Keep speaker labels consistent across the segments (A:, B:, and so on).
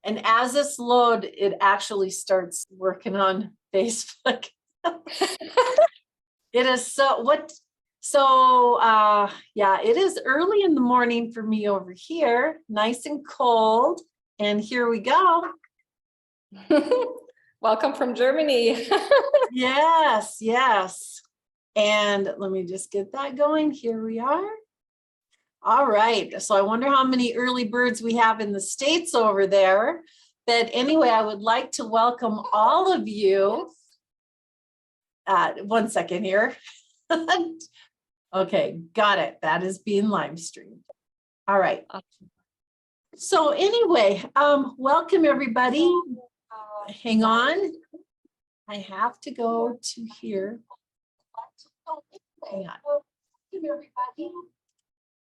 A: And as this load, it actually starts working on Facebook. It is yeah, it is early in the morning for me over here, nice and cold. And here we go.
B: Welcome from Germany.
A: Yes, yes. And let me just get that going. Here we are. All right. So I wonder how many early birds we have in the States over there. But anyway, I would like to welcome all of you. 1 second here. Okay, got it. That is being live streamed. All right. So anyway, welcome everybody. Hang on. I have to go to here. Hang on. Welcome everybody.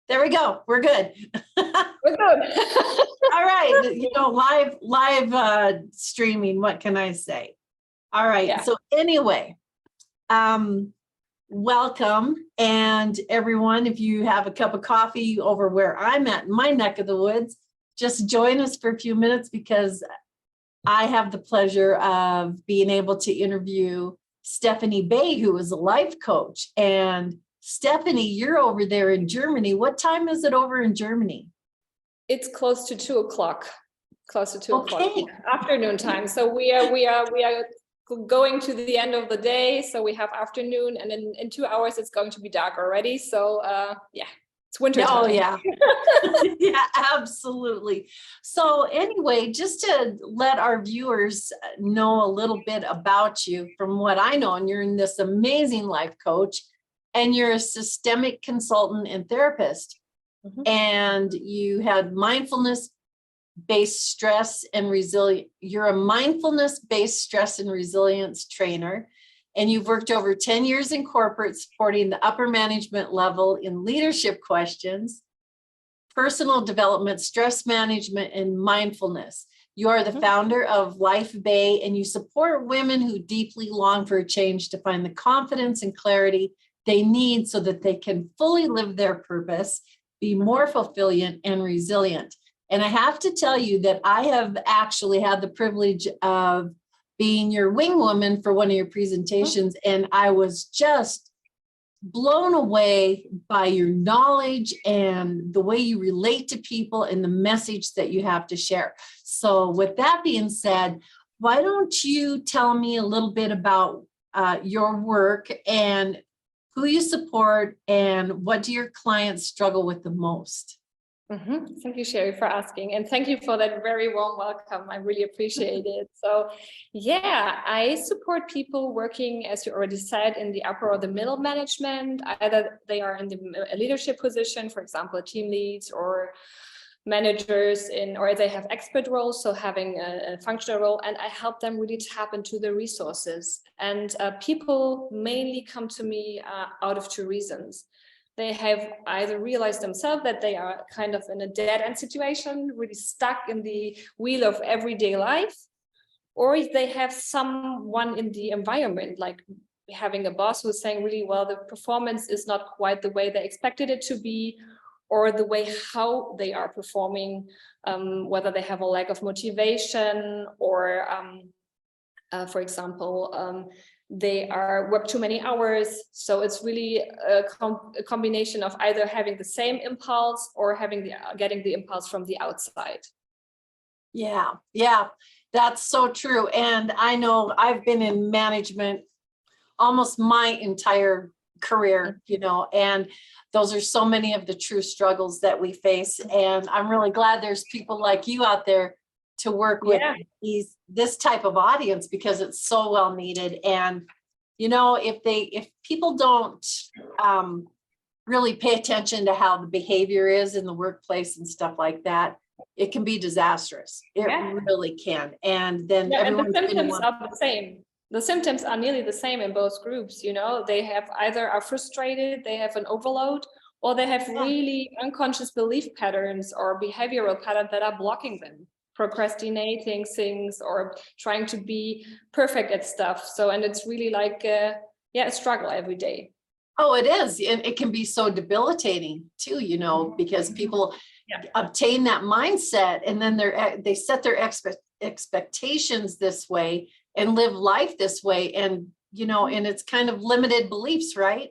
A: There we go. We're good.
B: We're good.
A: All right. You know, live streaming. What can I say? All right. Yeah. So anyway, welcome. And everyone, if you have a cup of coffee over where I'm at in my neck of the woods, just join us for a few minutes because I have the pleasure of being able to interview Stefanie Bay, who is a life coach. And Stefanie, you're over there in Germany. What time is it over in Germany?
B: It's close to 2 o'clock. Close to 2 o'clock afternoon time. So we are going to the end of the day. So we have afternoon, and in 2 hours it's going to be dark already. So yeah, it's winter time.
A: Oh yeah, yeah, absolutely. So anyway, just to let our viewers know a little bit about you, from what I know, and you're in this amazing life coach. And you're a systemic consultant and therapist. Mm-hmm. And you had mindfulness-based stress and resilience. You're a mindfulness-based stress and resilience trainer. And you've worked over 10 years in corporate, supporting the upper management level in leadership questions, personal development, stress management, and mindfulness. You are the founder of Life Bay, and you support women who deeply long for a change to find the confidence and clarity they need so that they can fully live their purpose, be more fulfilling and resilient. And I have to tell you that I have actually had the privilege of being your wing woman for one of your presentations, and I was just blown away by your knowledge and the way you relate to people and the message that you have to share. So with that being said, why don't you tell me a little bit about your work and who you support, and what do your clients struggle with the most?
B: Mm-hmm. Thank you, Sherry, for asking. And thank you for that very warm welcome. I really appreciate it. So yeah, I support people working, as you already said, in the upper or the middle management. Either they are in the leadership position, for example, team leads or managers or they have expert roles, so having a functional role, and I help them really tap into the resources. And people mainly come to me out of two reasons. They have either realized themselves that they are kind of in a dead-end situation, really stuck in the wheel of everyday life, or they have someone in the environment, like having a boss who's saying really, well, the performance is not quite the way they expected it to be, or the way how they are performing, whether they have a lack of motivation, or for example, they work too many hours. So it's really a combination of either having the same impulse or getting the impulse from the outside.
A: Yeah, that's so true. And I know I've been in management almost my entire career, and those are so many of the true struggles that we face. And I'm really glad there's people like you out there to work with this type of audience, because it's so well needed. And if people don't really pay attention to how the behavior is in the workplace and stuff like that, it can be disastrous. It really can. And then
B: and the symptoms are the same. The symptoms are nearly the same in both groups. They have either are frustrated, they have an overload, or they have really unconscious belief patterns or behavioral patterns that are blocking them, procrastinating things or trying to be perfect at stuff. So, and it's really like, a struggle every day.
A: Oh, it is. And it can be so debilitating too, because people, obtain that mindset, and then they set their expectations this way and live life this way. And, and it's kind of limited beliefs, right?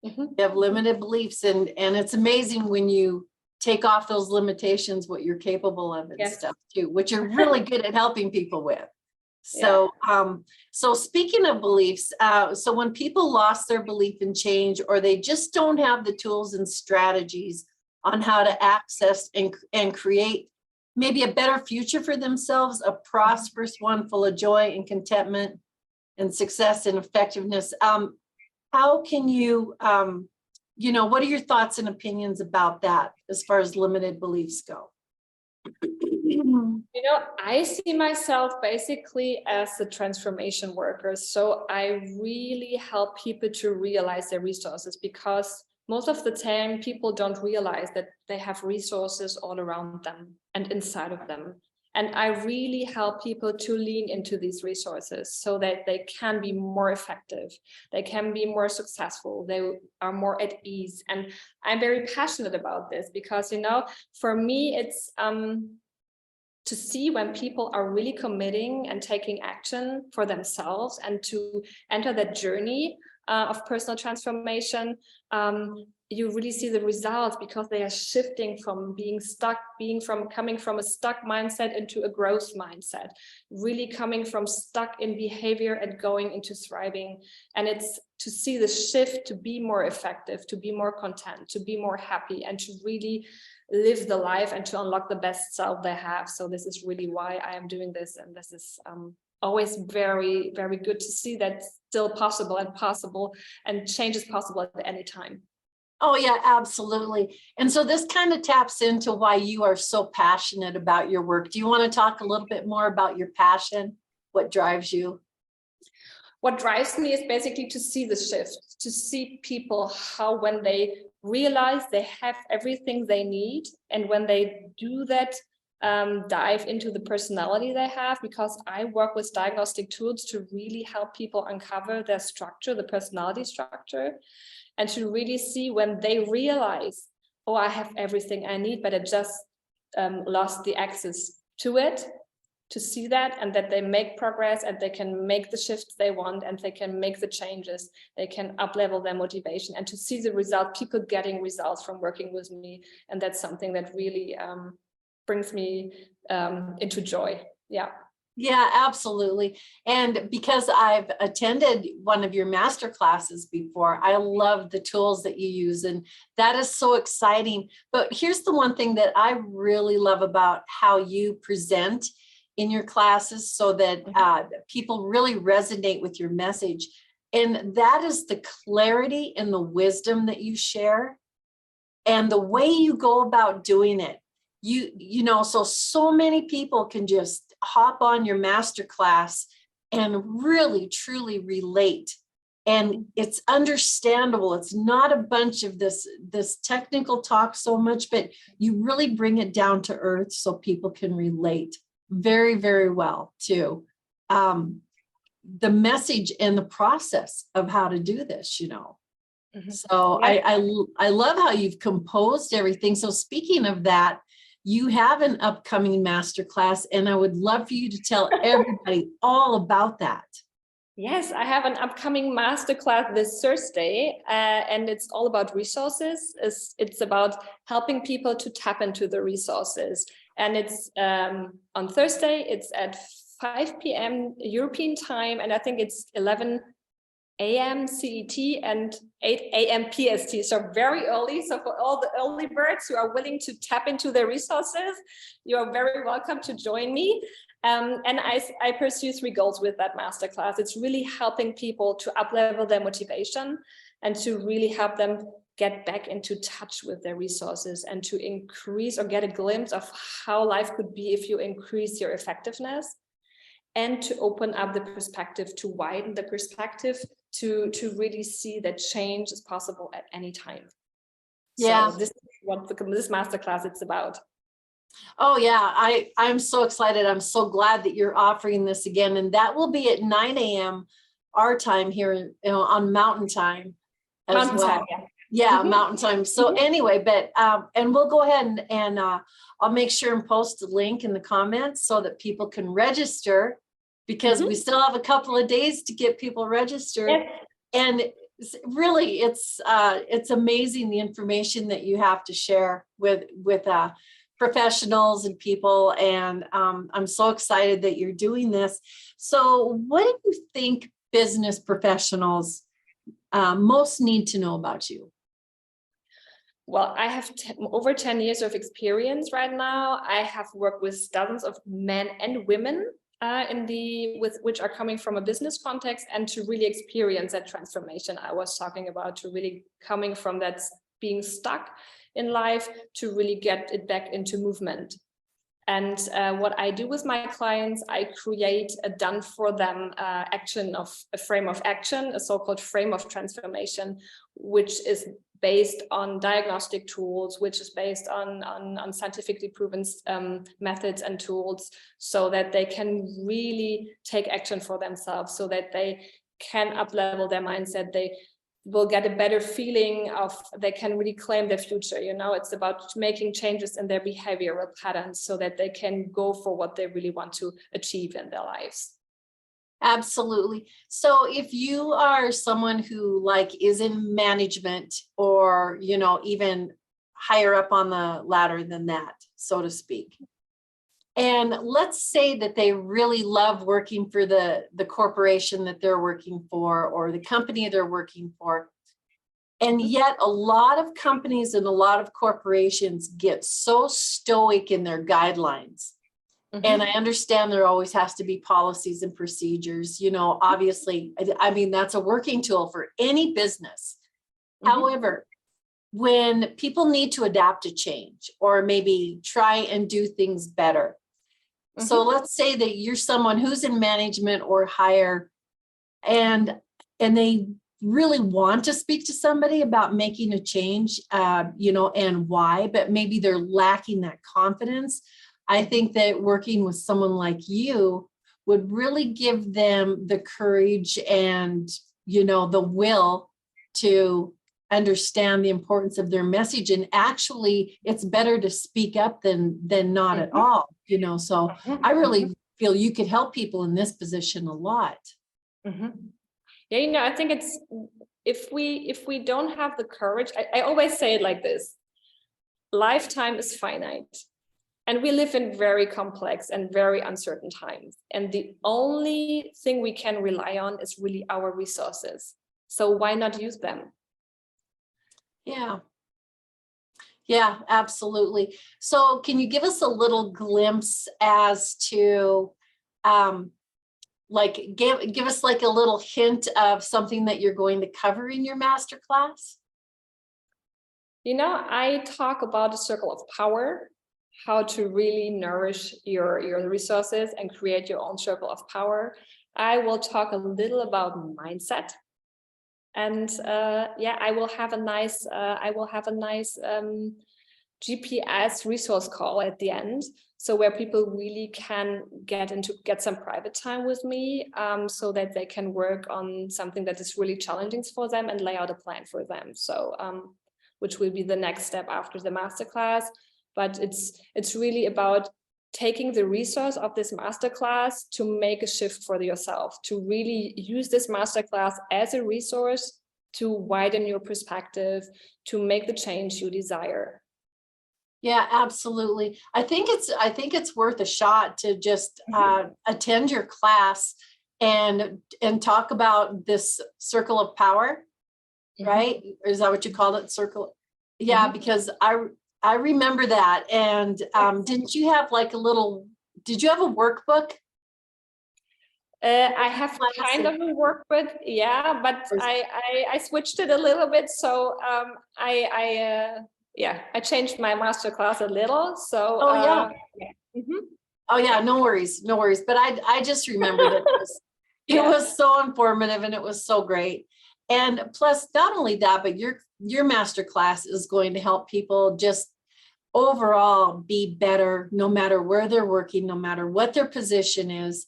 A: You have limited beliefs, and it's amazing when you take off those limitations, what you're capable of and stuff too, which you're really good at helping people with. So, so speaking of beliefs, so when people lost their belief in change, or they just don't have the tools and strategies on how to access and create maybe a better future for themselves, a prosperous one full of joy and contentment and success and effectiveness, how can you, what are your thoughts and opinions about that as far as limited beliefs go?
B: I see myself basically as a transformation worker. So I really help people to realize their resources, because most of the time people don't realize that they have resources all around them and inside of them. And I really help people to lean into these resources so that they can be more effective, they can be more successful, they are more at ease. And I'm very passionate about this because, for me, it's to see when people are really committing and taking action for themselves and to enter that journey of personal transformation. You really see the results, because they are shifting from being stuck, coming from a stuck mindset into a growth mindset, really coming from stuck in behavior and going into thriving. And it's to see the shift to be more effective, to be more content, to be more happy, and to really live the life and to unlock the best self they have. So this is really why I am doing this. And this is always very, very good to see that still possible, and change is possible at any time.
A: Oh, yeah, absolutely. And so this kind of taps into why you are so passionate about your work. Do you want to talk a little bit more about your passion? What drives you?
B: What drives me is basically to see the shift, to see people how, when they realize they have everything they need, and when they do that, dive into the personality they have, because I work with diagnostic tools to really help people uncover their structure, the personality structure, and to really see when they realize, oh, I have everything I need, but I just lost the access to it, to see that, and that they make progress, and they can make the shifts they want, and they can make the changes, they can up-level their motivation, and to see the result, people getting results from working with me. And that's something that really brings me into joy.
A: Yeah, absolutely. And because I've attended one of your master classes before, I love the tools that you use, and that is so exciting. But here's the one thing that I really love about how you present in your classes, so that people really resonate with your message. And that is the clarity and the wisdom that you share, and the way you go about doing it. So many people can just hop on your masterclass and really truly relate, and it's understandable. It's not a bunch of this technical talk so much, but you really bring it down to earth so people can relate very, very well to the message and the process of how to do this. So I love how you've composed everything. So speaking of that, you have an upcoming masterclass, and I would love for you to tell everybody all about that.
B: Yes, I have an upcoming masterclass this Thursday, and it's all about resources. It's about helping people to tap into the resources. And it's on Thursday, it's at 5 p.m. European time, and I think it's 11 a.m. CET and 8 a.m. PST, so very early. So for all the early birds who are willing to tap into their resources, you are very welcome to join me. And I pursue 3 goals with that masterclass. It's really helping people to up-level their motivation, and to really help them get back into touch with their resources, and to increase or get a glimpse of how life could be if you increase your effectiveness, and to open up the perspective, to widen the perspective, to really see that change is possible at any time.
A: Yeah.
B: So this is what this masterclass it's about.
A: Oh yeah, I'm so excited. I'm so glad that you're offering this again, and that will be at 9 a.m. our time here on Mountain Time as well. Yeah, mountain time. So anyway, but and we'll go ahead and I'll make sure and post a link in the comments so that people can register, because we still have a couple of days to get people registered.
B: Yes.
A: And really, it's amazing the information that you have to share with professionals and people. And I'm so excited that you're doing this. So what do you think business professionals most need to know about you?
B: Well, I have over 10 years of experience right now. I have worked with dozens of men and women which are coming from a business context, and to really experience that transformation I was talking about, to really coming from that being stuck in life to really get it back into movement. And what I do with my clients, I create a done for them a frame of action, a so-called frame of transformation, which is based on diagnostic tools, which is based on scientifically proven methods and tools, so that they can really take action for themselves, so that they can up-level their mindset. They will get a better feeling of, they can really claim their future. You know, it's about making changes in their behavioral patterns so that they can go for what they really want to achieve in their lives.
A: Absolutely. So if you are someone who is in management, or, even higher up on the ladder than that, so to speak, and let's say that they really love working for the corporation that they're working for, or the company they're working for, and yet a lot of companies and a lot of corporations get so stoic in their guidelines. And I understand there always has to be policies and procedures, obviously, I mean, that's a working tool for any business. However, when people need to adapt to change, or maybe try and do things better. So let's say that you're someone who's in management or higher, and they really want to speak to somebody about making a change, and why, but maybe they're lacking that confidence. I think that working with someone like you would really give them the courage and, the will to understand the importance of their message. And actually, it's better to speak up than not at all, so I really feel you could help people in this position a lot.
B: Yeah, I think it's, if we don't have the courage, I always say it like this: lifetime is finite. And we live in very complex and very uncertain times. And the only thing we can rely on is really our resources. So why not use them?
A: Yeah. Yeah, absolutely. So can you give us a little glimpse as to, give us a little hint of something that you're going to cover in your masterclass?
B: I talk about the circle of power, how to really nourish your resources and create your own circle of power. I will talk a little about mindset, and I will have a nice GPS resource call at the end, so where people really can get some private time with me, so that they can work on something that is really challenging for them and lay out a plan for them. So which will be the next step after the masterclass. But it's really about taking the resource of this masterclass to make a shift for yourself, to really use this masterclass as a resource to widen your perspective, to make the change you desire.
A: Yeah, absolutely. I think it's worth a shot to just attend your class and talk about this circle of power, right? Or is that what you called it? Circle? Yeah, because I remember that. And didn't you have did you have a workbook?
B: I have kind of a workbook, yeah, but I switched it a little bit. So I changed my masterclass a little. So
A: Oh yeah, no worries. But I just remembered it was so informative and it was so great. And plus, not only that, but your masterclass is going to help people just overall be better, no matter where they're working, no matter what their position is,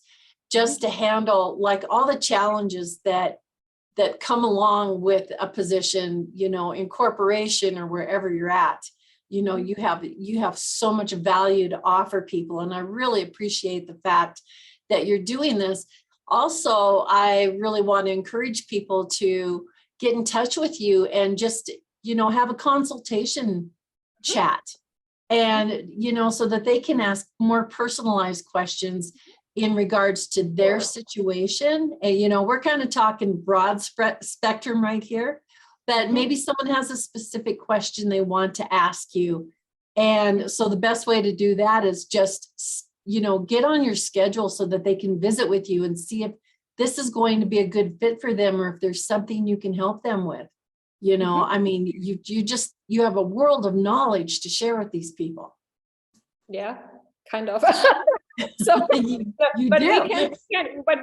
A: just to handle all the challenges that that come along with a position, you know, in corporation or wherever you're at. You know, you have so much value to offer people. And I really appreciate the fact that you're doing this. Also, I really want to encourage people to get in touch with you and just, you know, have a consultation chat. And, you know, so that they can ask more personalized questions in regards to their situation. And, you know, we're kind of talking broad spectrum right here, but maybe someone has a specific question they want to ask you. And so the best way to do that is just, you know, get on your schedule so that they can visit with you and see if this is going to be a good fit for them, or if there's something you can help them with. You know, I mean, you have a world of knowledge to share with these people.
B: Yeah, kind of. So, but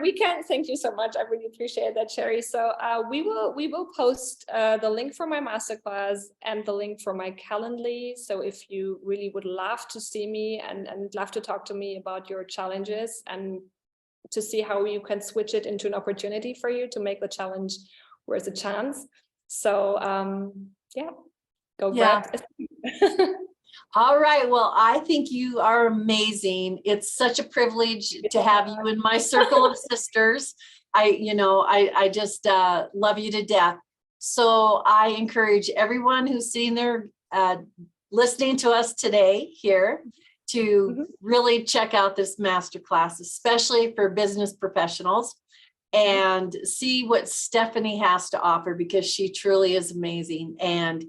B: we can. Thank you so much. I really appreciate that, Sherry. So we will post the link for my masterclass and the link for my Calendly. So if you really would love to see me and love to talk to me about your challenges and to see how you can switch it into an opportunity for you to make the challenge worth a chance. So yeah, go grab.
A: All right. Well, I think you are amazing. It's such a privilege to have you in my circle of sisters. I just love you to death. So I encourage everyone who's sitting there listening to us today here to really check out this masterclass, especially for business professionals, and see what Stefanie has to offer, because she truly is amazing. And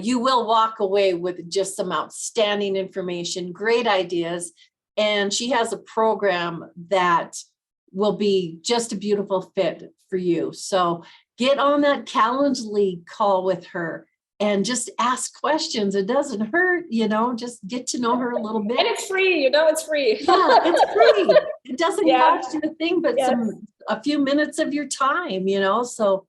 A: you will walk away with just some outstanding information, great ideas. And she has a program that will be just a beautiful fit for you. So get on that Calendly call with her and just ask questions. It doesn't hurt, you know, just get to know her a little bit.
B: And it's free, you know, it's free.
A: Yeah, it's free. It doesn't cost you a thing, but a few minutes of your time, you know. So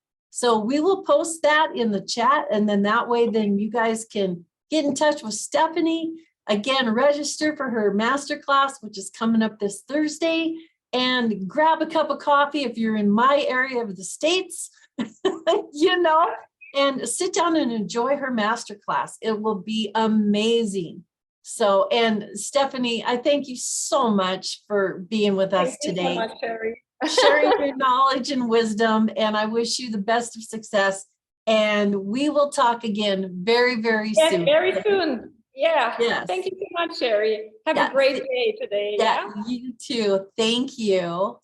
A: we will post that in the chat, and then that way, then you guys can get in touch with Stefanie. Again, register for her masterclass, which is coming up this Thursday, and grab a cup of coffee if you're in my area of the States, you know, and sit down and enjoy her masterclass. It will be amazing. So, and Stefanie, I thank you so much for being with us today.
B: Thank you so much, Sherry.
A: Sharing your knowledge and wisdom, and I wish you the best of success. And we will talk again very, very soon.
B: Very soon. Yeah.
A: Yes.
B: Thank you so much, Sherry. Have a great day today.
A: Yeah, you too. Thank you.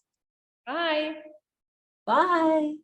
B: Bye.
A: Bye.